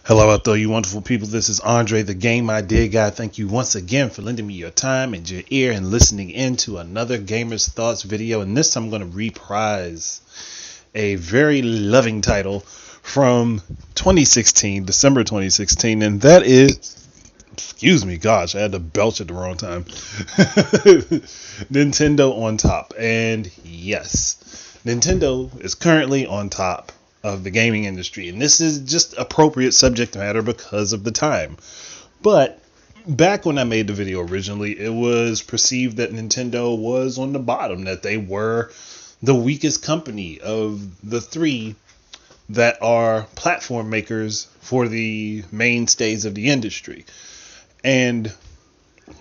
Hello out there, you wonderful people. This is Andre, the Game Idea Guy. Thank you once again for lending me your time and your ear and listening in to another Gamer's Thoughts video. And this time I'm going to reprise a very loving title from 2016, December 2016. And that is, excuse me, gosh, I had to belch at the wrong time. Nintendo on top. And yes, Nintendo is currently on top of the gaming industry, and this is just appropriate subject matter because of the time. But back when I made the video originally, it was perceived that Nintendo was on the bottom, that they were the weakest company of the three that are platform makers for the mainstays of the industry. And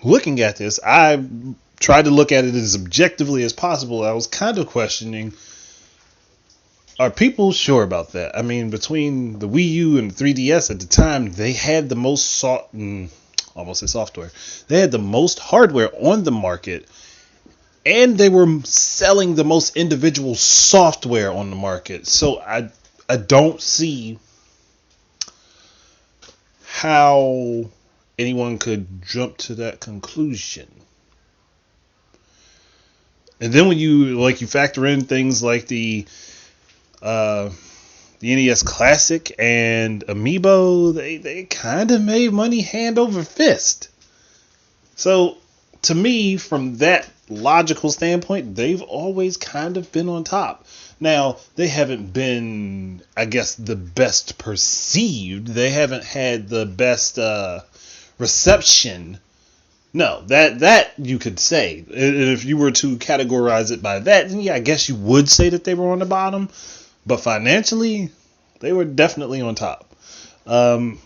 looking at this, I tried to look at it as objectively as possible. I was kind of questioning, are people sure about that? I mean, between the Wii U and 3DS at the time, they had the most software. They had the most hardware on the market, and they were selling the most individual software on the market. So I don't see how anyone could jump to that conclusion. And then when you factor in things like the NES Classic and Amiibo, they kind of made money hand over fist. So to me, from that logical standpoint, they've always kind of been on top. Now, they haven't been, I guess, the best perceived. They haven't had the best reception. No, that you could say. If you were to categorize it by that, then yeah, I guess you would say that they were on the bottom. But financially, they were definitely on top. And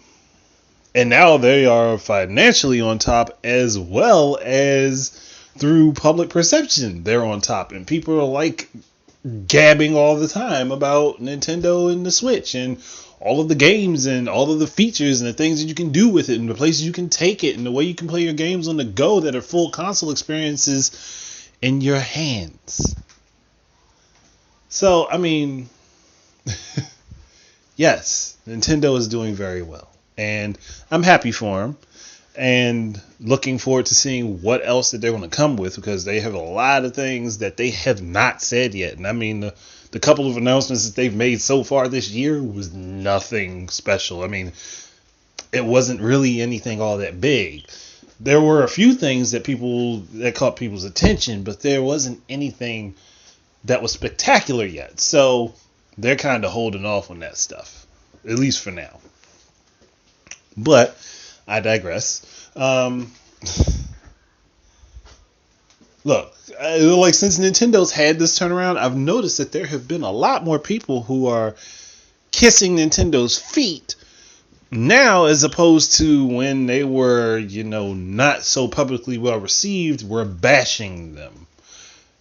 now they are financially on top, as well as through public perception. They're on top. And people are like gabbing all the time about Nintendo and the Switch and all of the games and all of the features and the things that you can do with it and the places you can take it and the way you can play your games on the go that are full console experiences in your hands. So, I mean, yes, Nintendo is doing very well, and I'm happy for them, and looking forward to seeing what else that they're going to come with, because they have a lot of things that they have not said yet. And I mean, the couple of announcements that they've made so far this year was nothing special. I mean, it wasn't really anything all that big. There were a few things that caught people's attention, but there wasn't anything that was spectacular yet. So they're kind of holding off on that stuff, at least for now. But I digress. Look, since Nintendo's had this turnaround, I've noticed that there have been a lot more people who are kissing Nintendo's feet now, as opposed to when they were, not so publicly well received, were bashing them.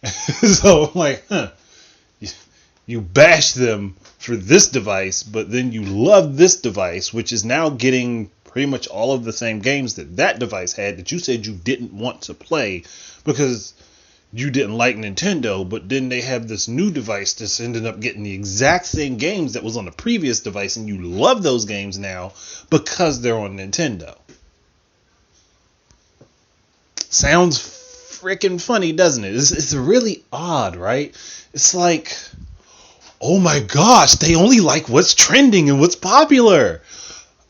So I'm like, you bash them for this device, but then you love this device, which is now getting pretty much all of the same games that device had that you said you didn't want to play because you didn't like Nintendo. But then they have this new device that's ended up getting the exact same games that was on the previous device, and you love those games now because they're on Nintendo. Sounds freaking funny, doesn't it? It's really odd, right? It's like, oh my gosh, they only like what's trending and what's popular.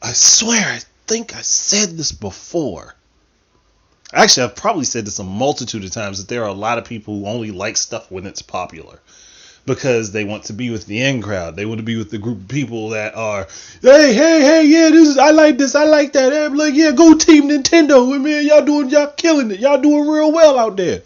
I swear, I think I said this before. Actually, I've probably said this a multitude of times, that there are a lot of people who only like stuff when it's popular, because they want to be with the in crowd. They want to be with the group of people that are, hey, yeah, I like this, I like that. I'm like, yeah, go Team Nintendo, man, y'all killing it, y'all doing real well out there.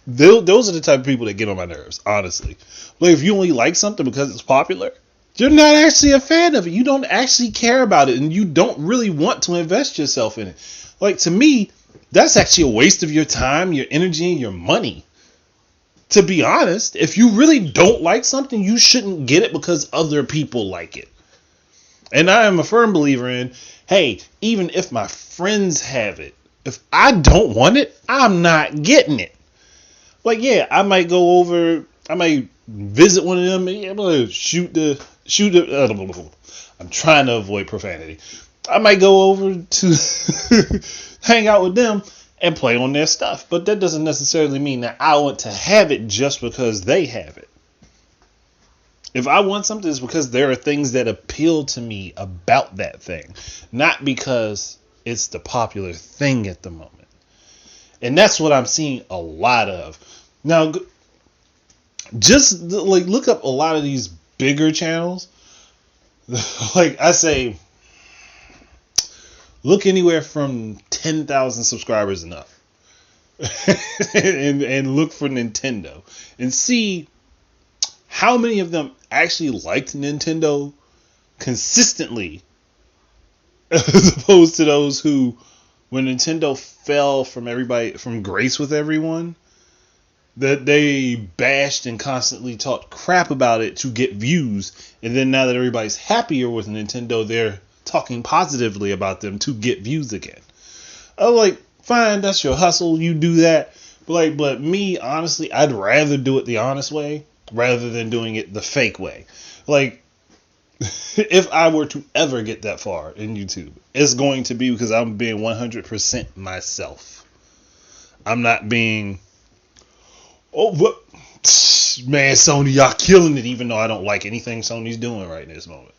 Those are the type of people that get on my nerves, honestly. Like, if you only like something because it's popular, you're not actually a fan of it. You don't actually care about it, and you don't really want to invest yourself in it. Like, to me, that's actually a waste of your time, your energy, and your money. To be honest, if you really don't like something, you shouldn't get it because other people like it. And I am a firm believer in, hey, even if my friends have it, if I don't want it, I'm not getting it. Like, yeah, I might visit one of them, and I'm gonna shoot the I'm trying to avoid profanity. I might go over to hang out with them and play on their stuff. But that doesn't necessarily mean that I want to have it just because they have it. If I want something, it's because there are things that appeal to me about that thing, not because it's the popular thing at the moment. And that's what I'm seeing a lot of. Now, just like look up a lot of these bigger channels. Like I say, look anywhere from 10,000 subscribers and up. and look for Nintendo and see how many of them actually liked Nintendo consistently, as opposed to those who, when Nintendo fell from grace with everyone, that they bashed and constantly talked crap about it to get views, and then now that everybody's happier with Nintendo, they're talking positively about them to get views again. I'm like, fine, that's your hustle, you do that. But me, honestly, I'd rather do it the honest way rather than doing it the fake way. Like, if I were to ever get that far in YouTube, it's going to be because I'm being 100% myself. I'm not being, oh, what? Man, Sony, y'all killing it, even though I don't like anything Sony's doing right in this moment.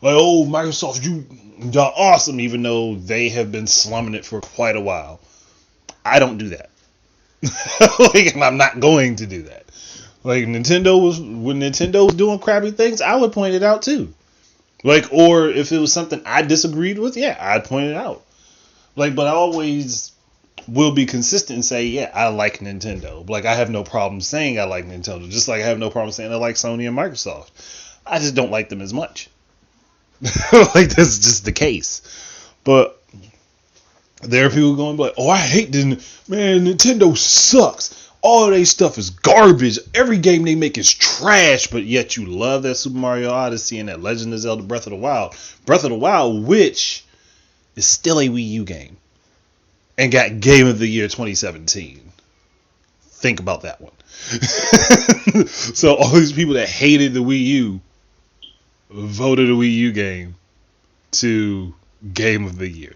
Like, oh, Microsoft, y'all awesome, even though they have been slumming it for quite a while. I don't do that. Like, and I'm not going to do that. Like, when Nintendo was doing crappy things, I would point it out too. Like, or if it was something I disagreed with, yeah, I'd point it out. Like, but I always will be consistent and say, yeah, I like Nintendo. Like, I have no problem saying I like Nintendo, just like I have no problem saying I like Sony and Microsoft. I just don't like them as much. Like, that's just the case. But there are people going like, oh, I hate Nintendo sucks. All their stuff is garbage. Every game they make is trash, but yet you love that Super Mario Odyssey and that Legend of Zelda Breath of the Wild. Breath of the Wild, which is still a Wii U game and got Game of the Year 2017. Think about that one. So all these people that hated the Wii U voted a Wii U game to Game of the Year.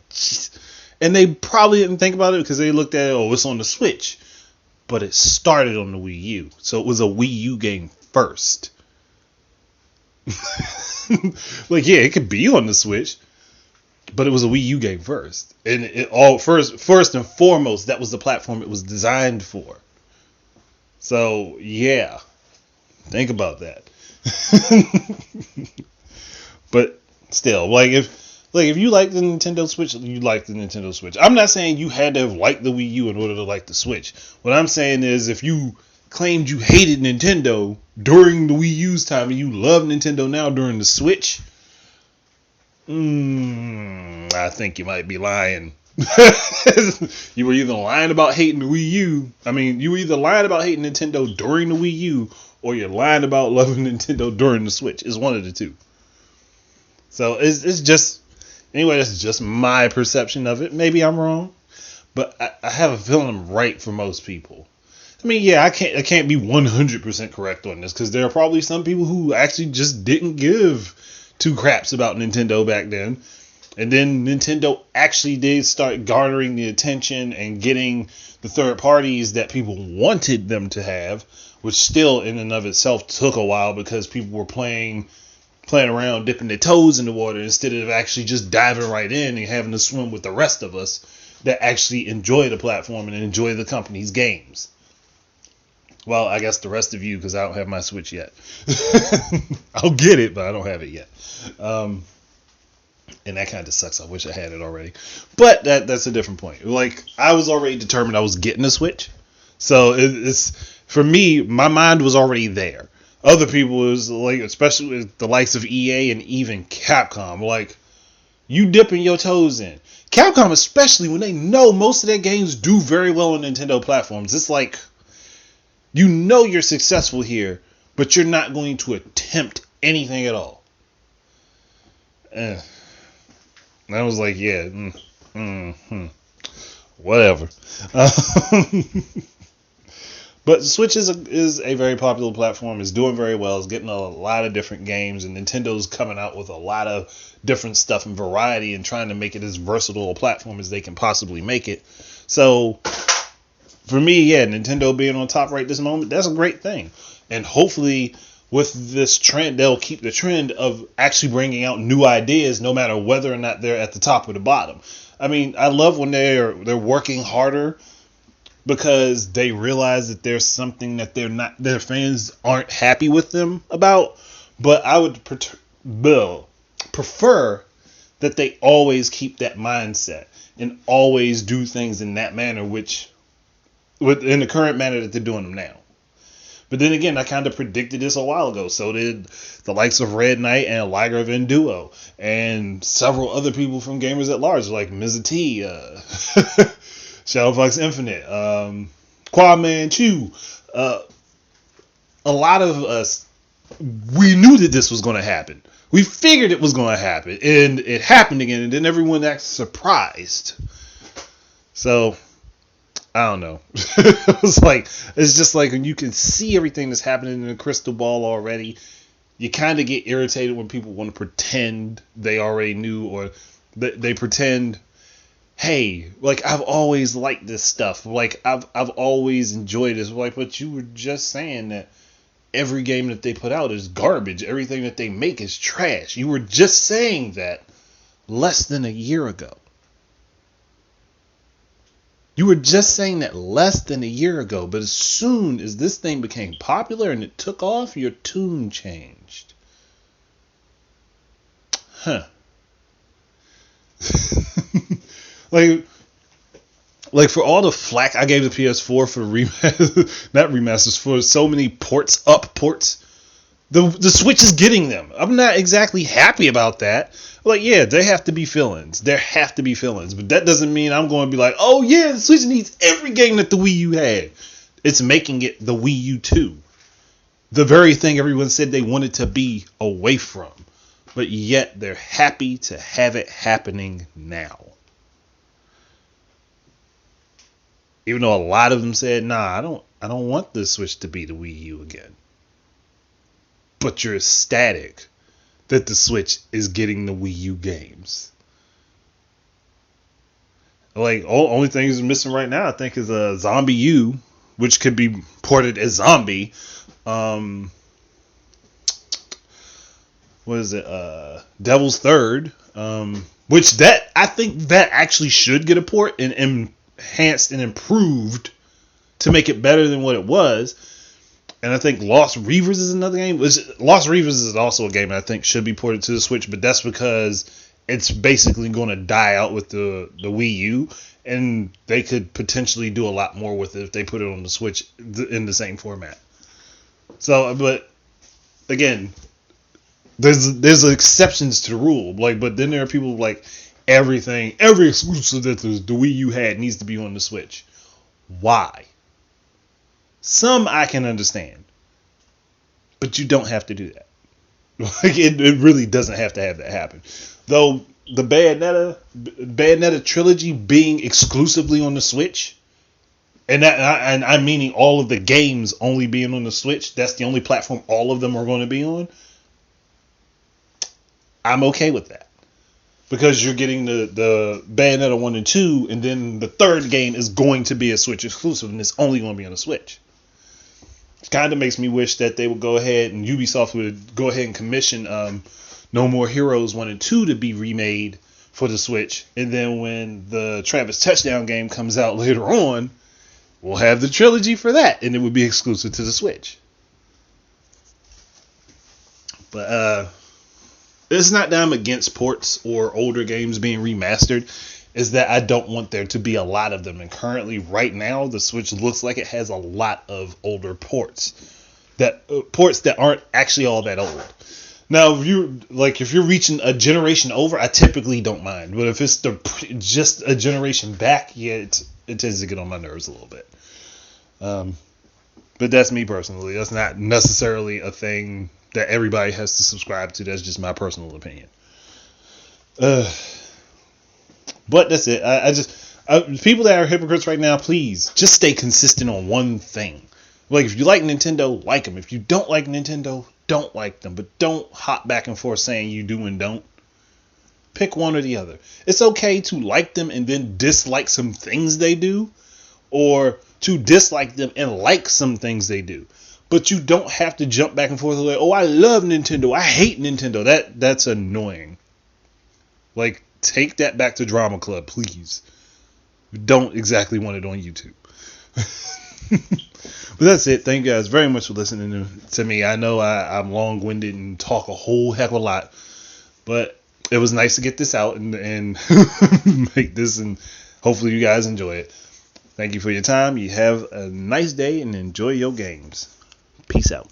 And they probably didn't think about it because they looked at it, oh, it's on the Switch. But it started on the Wii U. So it was a Wii U game first. Like, yeah, it could be on the Switch, but it was a Wii U game first. And first and foremost, that was the platform it was designed for. So, yeah. Think about that. But still, like if you like the Nintendo Switch, you like the Nintendo Switch. I'm not saying you had to have liked the Wii U in order to like the Switch. What I'm saying is if you claimed you hated Nintendo during the Wii U's time and you love Nintendo now during the Switch, I think you might be lying. You were either lying about hating the Wii U. You were either lying about hating Nintendo during the Wii U or you're lying about loving Nintendo during the Switch. It's one of the two. So it's just... Anyway, that's just my perception of it. Maybe I'm wrong, but I have a feeling I'm right for most people. Yeah, I can't be 100% correct on this because there are probably some people who actually just didn't give two craps about Nintendo back then. And then Nintendo actually did start garnering the attention and getting the third parties that people wanted them to have, which still in and of itself took a while because people were playing around, dipping their toes in the water instead of actually just diving right in and having to swim with the rest of us that actually enjoy the platform and enjoy the company's games. Well, I guess the rest of you, because I don't have my Switch yet. I'll get it, but I don't have it yet. And that kind of sucks. I wish I had it already. But that's a different point. Like, I was already determined I was getting a Switch. So it's for me, my mind was already there. Other people was like, especially with the likes of EA and even Capcom, like, you dipping your toes in. Capcom, especially when they know most of their games do very well on Nintendo platforms. It's like, you know you're successful here, but you're not going to attempt anything at all. And I was like, yeah, whatever. But the Switch is a very popular platform. It's doing very well. It's getting a lot of different games, and Nintendo's coming out with a lot of different stuff and variety and trying to make it as versatile a platform as they can possibly make it. So for me, yeah, Nintendo being on top right this moment, that's a great thing. And hopefully with this trend, they'll keep the trend of actually bringing out new ideas no matter whether or not they're at the top or the bottom. I mean, I love when they're working harder because they realize that there's something that their fans aren't happy with them about. But I would prefer that they always keep that mindset and always do things in that manner, which in the current manner that they're doing them now. But then again, I kind of predicted this a while ago. So did the likes of Red Knight and Liger of Enduo and several other people from Gamers at Large, like Mr. T, Shadowfox Infinite, Quadman Chew. A lot of us, we knew that this was going to happen. We figured it was going to happen, and it happened again, and then everyone acted surprised. So I don't know. It's just like when you can see everything that's happening in the crystal ball already, you kind of get irritated when people want to pretend they already knew, or they pretend, hey, like I've always liked this stuff, like I've always enjoyed this, like, but you were just saying that every game that they put out is garbage, everything that they make is trash. You were just saying that less than a year ago. You were just saying that less than a year ago, but as soon as this thing became popular and it took off, your tune changed. Huh. like for all the flack I gave the PS4 for not remasters, for so many ports, the Switch is getting them. I'm not exactly happy about that. Like, yeah, they have to be fill-ins. There have to be fill-ins. But that doesn't mean I'm going to be like, oh, yeah, the Switch needs every game that the Wii U had. It's making it the Wii U 2. The very thing everyone said they wanted to be away from. But yet they're happy to have it happening now. Even though a lot of them said, nah, I don't want the Switch to be the Wii U again. But you're ecstatic that the Switch is getting the Wii U games. Like, only thing is missing right now, I think, is a Zombie U, which could be ported as Zombie. What is it? Devil's Third. Which I think that actually should get a port and enhanced and improved to make it better than what it was. And I think Lost Reavers is another game. Lost Reavers is also a game that I think should be ported to the Switch, but that's because it's basically going to die out with the Wii U, and they could potentially do a lot more with it if they put it on the Switch in the same format. So, but again, there's exceptions to the rule. Like, but then there are people like every exclusive that the Wii U had needs to be on the Switch. Why? Some I can understand, but you don't have to do that. Like, it really doesn't have to have that happen. Though the Bayonetta trilogy being exclusively on the Switch, and I'm meaning all of the games only being on the Switch. That's the only platform all of them are going to be on. I'm okay with that. Because you're getting the Bayonetta 1 and 2, and then the third game is going to be a Switch exclusive, and it's only going to be on the Switch. It kind of makes me wish that they would go ahead, and Ubisoft would go ahead and commission No More Heroes 1 and 2 to be remade for the Switch. And then when the Travis Touchdown game comes out later on, we'll have the trilogy for that, and it would be exclusive to the Switch. But it's not that I'm against ports or older games being remastered. Is that I don't want there to be a lot of them. And currently, right now, the Switch looks like it has a lot of older ports that aren't actually all that old. Now, if you're reaching a generation over, I typically don't mind. But if it's just a generation back, yeah, it tends to get on my nerves a little bit. But that's me personally. That's not necessarily a thing that everybody has to subscribe to. That's just my personal opinion. But that's it. People that are hypocrites right now, please just stay consistent on one thing. Like, if you like Nintendo, like them. If you don't like Nintendo, don't like them. But don't hop back and forth saying you do and don't. Pick one or the other. It's okay to like them and then dislike some things they do, or to dislike them and like some things they do. But you don't have to jump back and forth like, oh, I love Nintendo, I hate Nintendo. That's annoying. Like, take that back to Drama Club, please. You don't exactly want it on YouTube. But that's it. Thank you guys very much for listening to me. I know I'm long-winded and talk a whole heck of a lot, but it was nice to get this out and make this, and hopefully you guys enjoy it. Thank you for your time. You have a nice day and enjoy your games. Peace out.